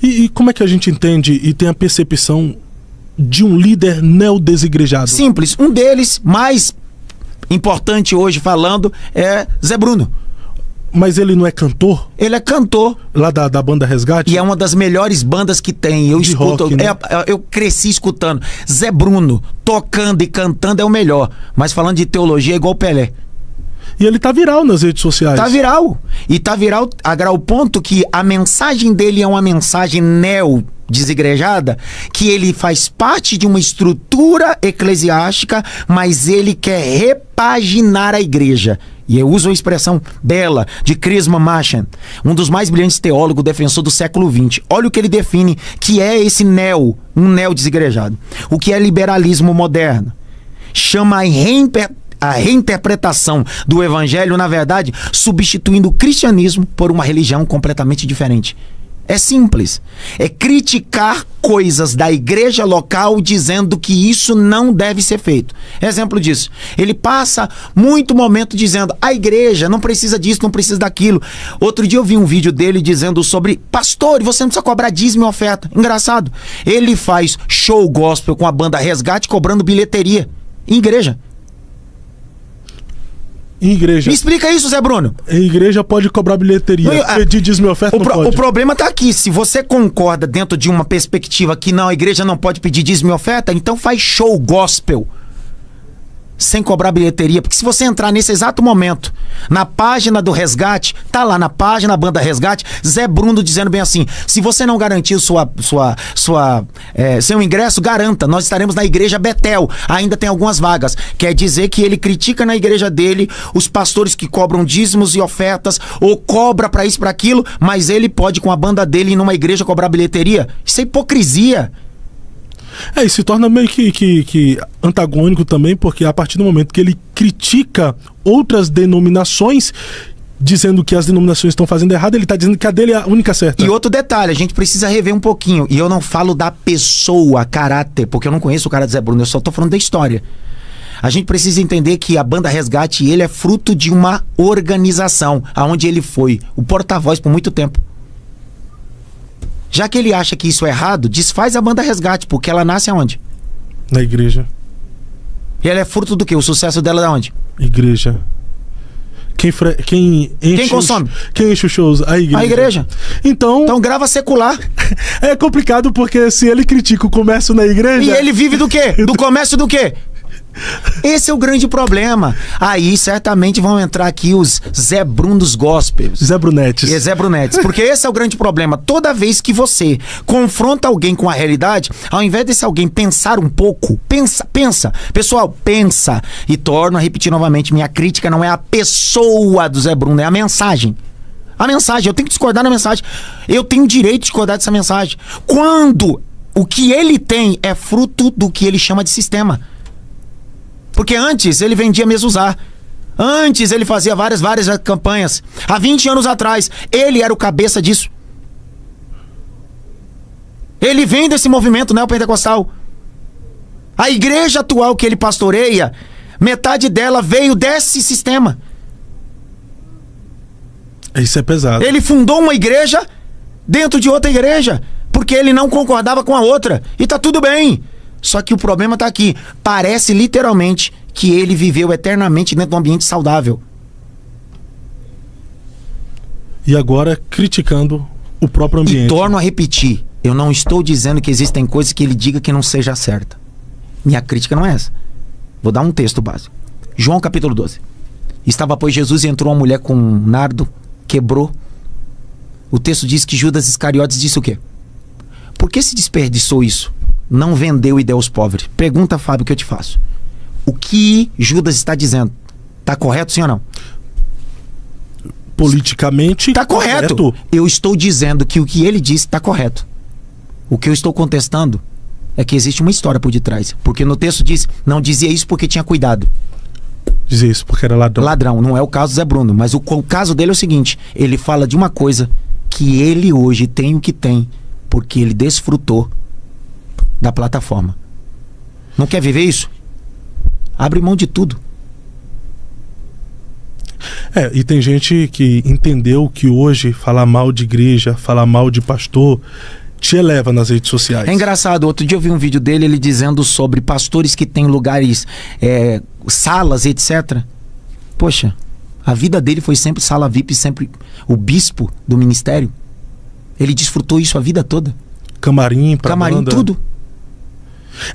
E como é que a gente entende e tem a percepção de um líder neodesigrejado? Simples. Um deles, mais importante hoje falando, é Zé Bruno. Mas ele não é cantor? Ele é cantor. Lá da banda Resgate? E é uma das melhores bandas que tem. Eu de escuto. rock, né? Eu cresci escutando. Zé Bruno, tocando e cantando é o melhor. Mas falando de teologia é igual Pelé. E ele tá viral nas redes sociais. Tá viral. E tá viral a grau ponto que a mensagem dele é uma mensagem neo-desigrejada, que ele faz parte de uma estrutura eclesiástica, mas ele quer repaginar a igreja. E eu uso a expressão bela de Chris Machen, um dos mais brilhantes teólogos, defensor do século XX. Olha o que ele define que é esse um neo-desigrejado. O que é liberalismo moderno? Chama a reinterpretação do evangelho, na verdade, substituindo o cristianismo por uma religião completamente diferente. É simples. É criticar coisas da igreja local dizendo que isso não deve ser feito. Exemplo disso. Ele passa muito momento dizendo a igreja não precisa disso, não precisa daquilo. Outro dia eu vi um vídeo dele dizendo sobre pastor, você não precisa cobrar dízimo e oferta. Engraçado. Ele faz show gospel com a banda Resgate cobrando bilheteria em igreja. Em igreja. Me explica isso, Zé Bruno. Em igreja pode cobrar bilheteria. Pedir dízimo e oferta não pode. O problema tá aqui. Se você concorda dentro de uma perspectiva que não, a igreja não pode pedir dízimo e oferta, então faz show gospel sem cobrar bilheteria. Porque se você entrar nesse exato momento na página do Resgate, tá lá na página da banda Resgate, Zé Bruno dizendo bem assim: se você não garantiu seu ingresso, garanta, nós estaremos na igreja Betel, ainda tem algumas vagas. Quer dizer que ele critica na igreja dele os pastores que cobram dízimos e ofertas, ou cobra pra isso, pra aquilo, mas ele pode com a banda dele ir numa igreja cobrar bilheteria. Isso é hipocrisia. E se torna meio que antagônico também, porque a partir do momento que ele critica outras denominações, dizendo que as denominações estão fazendo errado, ele está dizendo que a dele é a única certa. E outro detalhe, a gente precisa rever um pouquinho, e eu não falo da pessoa, caráter, porque eu não conheço o cara do Zé Bruno, eu só estou falando da história. A gente precisa entender que a banda Resgate, ele é fruto de uma organização, aonde ele foi o porta-voz por muito tempo. Já que ele acha que isso é errado, desfaz a banda Resgate, porque ela nasce aonde? Na igreja. E ela é fruto do quê? O sucesso dela é onde? Igreja. Quem consome? Quem enche os shows? A igreja. A igreja. Então grava secular. É complicado porque se ele critica o comércio na igreja... E ele vive do quê? Do comércio do quê? Esse é o grande problema. Aí certamente vão entrar aqui os Zé Brunos Gospels. Zé Brunetes. Zé Brunetes. Porque esse é o grande problema. Toda vez que você confronta alguém com a realidade, ao invés desse alguém pensar um pouco, pensa. Pessoal, pensa. E torno a repetir novamente, minha crítica não é a pessoa do Zé Bruno, é a mensagem. A mensagem, eu tenho que discordar da mensagem. Eu tenho o direito de discordar dessa mensagem. Quando o que ele tem é fruto do que ele chama de sistema. Porque antes ele vendia Mesuzá. Antes ele fazia várias campanhas. Há 20 anos atrás, ele era o cabeça disso. Ele vem desse movimento neopentecostal. A igreja atual que ele pastoreia, metade dela veio desse sistema. Isso é pesado. Ele fundou uma igreja dentro de outra igreja, porque ele não concordava com a outra. E tá tudo bem. Só que o problema tá aqui. Parece literalmente que ele viveu eternamente dentro de um ambiente saudável. E agora criticando o próprio ambiente. E torno a repetir. Eu não estou dizendo que existem coisas que ele diga que não seja certa. Minha crítica não é essa. Vou dar um texto básico. João capítulo 12. Estava, pois, Jesus e entrou uma mulher com um nardo, quebrou. O texto diz que Judas Iscariotes disse o quê? Por que se desperdiçou isso? Não vendeu e deu aos pobres. Pergunta, Fábio, que eu te faço. O que Judas está dizendo? Tá correto, sim ou não? Politicamente... Tá correto. Eu estou dizendo que o que ele disse está correto. O que eu estou contestando é que existe uma história por detrás. Porque no texto diz, não dizia isso porque tinha cuidado. Dizia isso porque era ladrão. Ladrão, não é o caso do Zé Bruno. Mas o caso dele é o seguinte, ele fala de uma coisa que ele hoje tem o que tem, porque ele desfrutou da plataforma. Não quer viver isso? Abre mão de tudo. E tem gente que entendeu que hoje falar mal de igreja, falar mal de pastor, te eleva nas redes sociais. É engraçado, outro dia eu vi um vídeo dele, ele dizendo sobre pastores que têm lugares, salas, etc. Poxa, a vida dele foi sempre sala VIP, sempre o bispo do ministério. Ele desfrutou isso a vida toda. Camarim, pra Camarim, banda. tudo.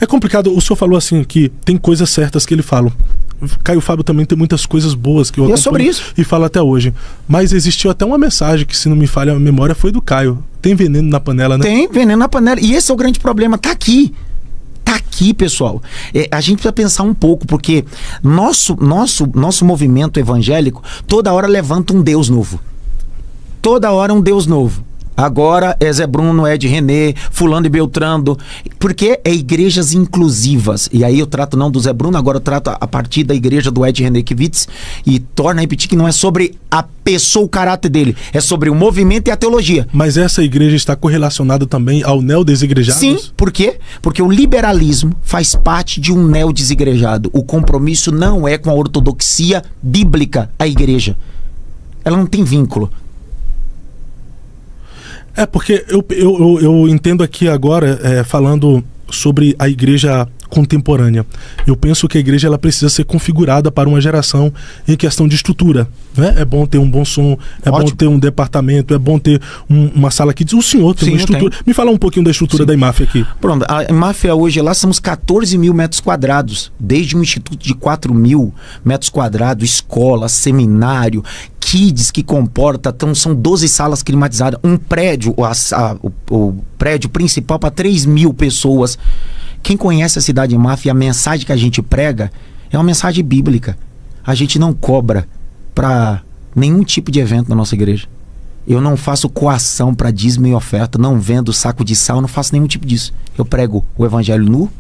É complicado, o senhor falou assim que tem coisas certas que ele fala. Caio Fábio também tem muitas coisas boas que eu E é sobre isso. e falo até hoje. Mas existiu até uma mensagem que, se não me falha a memória, foi do Caio. Tem veneno na panela, né? Tem veneno na panela. E esse é o grande problema. Tá aqui. Tá aqui, pessoal. A gente precisa pensar um pouco, porque nosso movimento evangélico toda hora levanta um Deus novo. Toda hora um Deus novo. Agora é Zé Bruno, Ed René, fulano e Beltrando, porque é igrejas inclusivas. E aí eu trato não do Zé Bruno, agora eu trato a partir da igreja do Ed René Kivitz, e torna a repetir que não é sobre a pessoa, o caráter dele, é sobre o movimento e a teologia. Mas essa igreja está correlacionada também ao neo-desigrejado? Sim, por quê? Porque o liberalismo faz parte de um neo-desigrejado. O compromisso não é com a ortodoxia bíblica, a igreja. Ela não tem vínculo. É, porque eu entendo aqui agora, falando sobre a igreja contemporânea. Eu penso que a igreja ela precisa ser configurada para uma geração em questão de estrutura, né? É bom ter um bom som, é bom ter um departamento, é bom ter uma sala que diz o senhor tem uma estrutura. Me fala um pouquinho da estrutura da IMAF aqui. Pronto, a IMAF hoje lá somos 14 mil metros quadrados, desde um instituto de 4 mil metros quadrados, escola, seminário, kids que comporta, então são 12 salas climatizadas, um prédio, o prédio principal para 3 mil pessoas. Quem conhece a cidade de IMAF e a mensagem que a gente prega é uma mensagem bíblica. A gente não cobra para nenhum tipo de evento na nossa igreja. Eu não faço coação para dízimo e oferta, não vendo saco de sal, não faço nenhum tipo disso. Eu prego o evangelho nu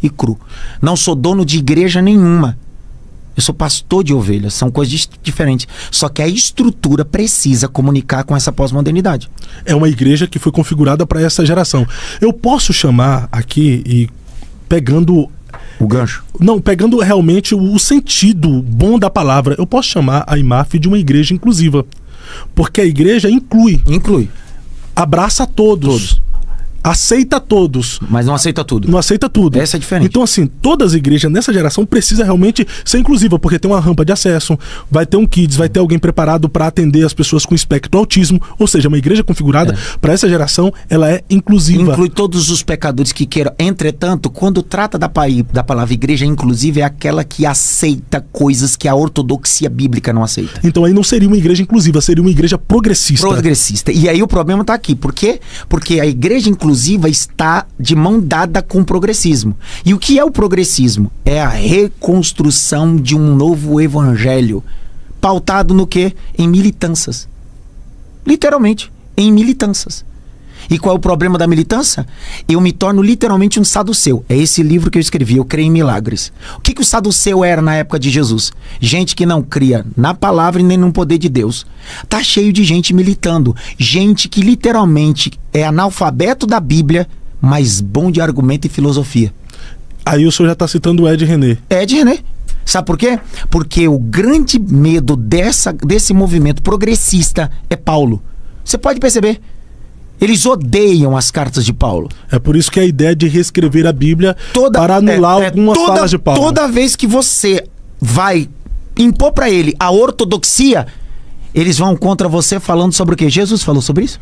e cru. Não sou dono de igreja nenhuma. Eu sou pastor de ovelhas, são coisas diferentes. Só que a estrutura precisa comunicar com essa pós-modernidade. É uma igreja que foi configurada para essa geração. Eu posso chamar aqui, e pegando o gancho? Não, pegando realmente o sentido bom da palavra, eu posso chamar a IMAF de uma igreja inclusiva. Porque a igreja inclui. Abraça todos. Aceita todos. Mas não aceita tudo. Não aceita tudo. Essa é diferente. Então, assim, todas as igrejas nessa geração precisam realmente ser inclusiva, porque tem uma rampa de acesso, vai ter um kids, vai ter alguém preparado para atender as pessoas com espectro autismo. Ou seja, uma igreja configurada para essa geração, ela é inclusiva. Inclui todos os pecadores que queiram. Entretanto, quando trata da palavra igreja inclusiva, é aquela que aceita coisas que a ortodoxia bíblica não aceita. Então aí não seria uma igreja inclusiva, seria uma igreja progressista. Progressista. E aí o problema tá aqui. Por quê? Porque a igreja inclusiva está de mão dada com o progressismo. E o que é o progressismo? É a reconstrução de um novo evangelho, pautado no quê? Em militâncias. Literalmente, em militâncias. E qual é o problema da militância? Eu me torno literalmente um saduceu. É esse livro que eu escrevi, Eu Creio em Milagres. O que o saduceu era na época de Jesus? Gente que não cria na palavra e nem no poder de Deus. Tá cheio de gente militando. Gente que literalmente é analfabeto da Bíblia, mas bom de argumento e filosofia. Aí o senhor já está citando o Ed René. Ed René. Sabe por quê? Porque o grande medo desse movimento progressista é Paulo. Você pode perceber. Eles odeiam as cartas de Paulo. É por isso que a ideia de reescrever a Bíblia para anular algumas falas de Paulo. Toda vez que você vai impor para ele a ortodoxia, eles vão contra você falando sobre o quê? Jesus falou sobre isso?